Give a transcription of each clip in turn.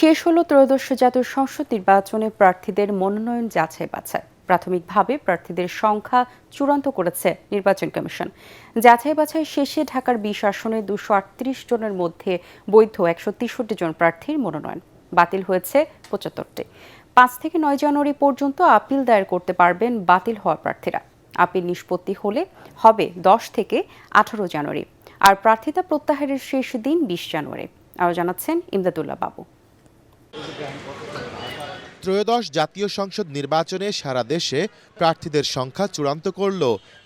শেষ হলো ত্রয়োদশ জাতীয় সংসদ নির্বাচনে প্রার্থীদের মনোনয়ন যাচাই বাছাই। প্রাথমিকভাবে প্রার্থীদের সংখ্যা চূড়ান্ত করেছে নির্বাচন কমিশন। যাচাই বাছাই শেষে ঢাকার ২০ আসনে ২৩৮ জনের মধ্যে বৈধ ১৬৩ জন প্রার্থীর মনোনয়ন, বাতিল হয়েছে ৭৫টি। ৫ থেকে ৯ জানুয়ারি পর্যন্ত আপিল দায়ের করতে পারবেন বাতিল হওয়া প্রার্থীরা। আপিল নিষ্পত্তি হলে হবে ১০ থেকে ১৮ জানুয়ারি, আর প্রার্থিতা প্রত্যাহারের শেষ দিন ২০ জানুয়ারি। আরও জানাচ্ছেন ইমদাদুল্লাহ বাবু। ত্রয়োদশ জাতীয় সংসদ নির্বাচনে সারা দেশে প্রার্থীদের সংখ্যা চূড়ান্ত করল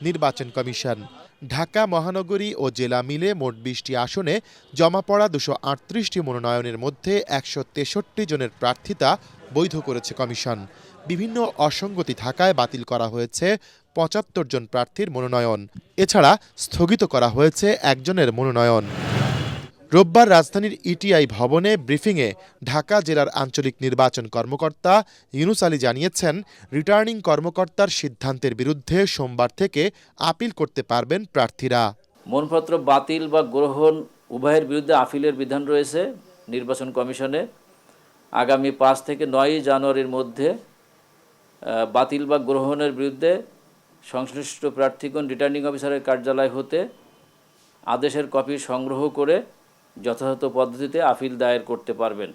নির্বাচন কমিশন। ঢাকা মহানগরী ও জেলা মিলে মোট ২০টি আসনে জমা পড়া ২৩৮টি মনোনয়নের মধ্যে ১৬৩ জনের প্রার্থিতা বৈধ করেছে কমিশন। বিভিন্ন অসঙ্গতি থাকায় বাতিল করা হয়েছে ৭৫ জন প্রার্থীর মনোনয়ন। এছাড়া স্থগিত করা হয়েছে একজনের মনোনয়ন। রোববার রাজধানীর ইটিআই ভবনে ব্রিফিংয়ে ঢাকা জেলার আঞ্চলিক নির্বাচন কর্মকর্তা ইউনুস আলী জানিয়েছেন, রিটার্নিং কর্মকর্তার সিদ্ধান্তের বিরুদ্ধে সোমবার থেকে আপিল করতে পারবেন প্রার্থীরা। মনোনয়নপত্র বাতিল বা গ্রহণ উভয়ের বিরুদ্ধে আপিলের বিধান রয়েছে নির্বাচন কমিশনে। আগামী ৫ থেকে ৯ জানুয়ারির মধ্যে বাতিল বা গ্রহণের বিরুদ্ধে সংশ্লিষ্ট প্রার্থীগণ রিটার্নিং অফিসারের কার্যালয় হতে আদেশের কপি সংগ্রহ করে যথাযথ পদ্ধতিতে আপিল দায়ের করতে পারবেন।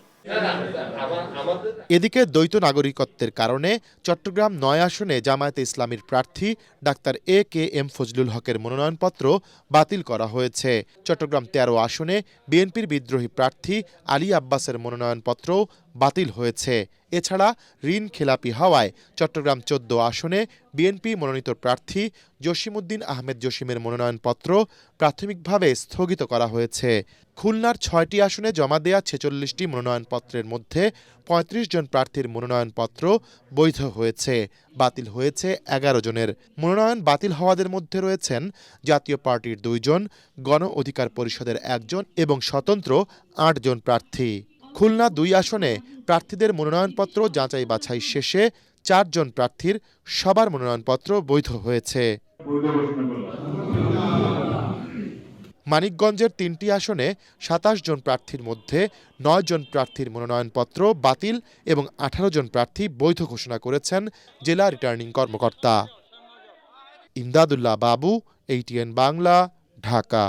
এদিকে দ্বৈত নাগরিকত্বের কারণে চট্টগ্রাম ৯ আসনে জামায়াতে ইসলামীর প্রার্থী ডাক্তার এ.কে.এম. ফজলুল হকের মনোনয়নপত্র বাতিল করা হয়েছে। চট্টগ্রাম ১৩ আসনে বিএনপির বিদ্রোহী প্রার্থী আলী আব্বাসের মনোনয়নপত্রও বাতিল হয়েছে। এছাড়া ঋণ খেলাপি হওয়ায় চট্টগ্রাম ১৪ আসনে বিএনপি মনোনীত প্রার্থী জসিমউদ্দিন আহমেদ জসিমের মনোনয়নপত্র প্রাথমিকভাবে স্থগিত করা হয়েছে। খুলনার ৬টি আসনে জমা দেয়া ৪৬টি মনোনয়নপত্রের মধ্যে ৩৫ জন প্রার্থীর মনোনয়নপত্র বৈধ হয়েছে। বাতিল হয়েছে ১১ জনের। মনোনয়ন বাতিল হওয়াদের মধ্যে রয়েছেন জাতীয় পার্টির ২ জন, গণ অধিকার পরিষদের ১ জন এবং স্বতন্ত্র ৮ জন প্রার্থী। খুলনা ২ আসনে প্রার্থীদের মনোনয়নপত্র যাচাই বাছাই শেষে ৪ জন প্রার্থীর সবার মনোনয়নপত্র বৈধ হয়েছে। মানিকগঞ্জের ৩টি আসনে ২৭ জন প্রার্থীর মধ্যে ৯ জন প্রার্থীর মনোনয়নপত্র বাতিল এবং ১৮ জন প্রার্থী বৈধ ঘোষণা করেছেন জেলা রিটার্নিং কর্মকর্তা। ইমদাদুল্লাহ বাবু, ATN বাংলা, ঢাকা।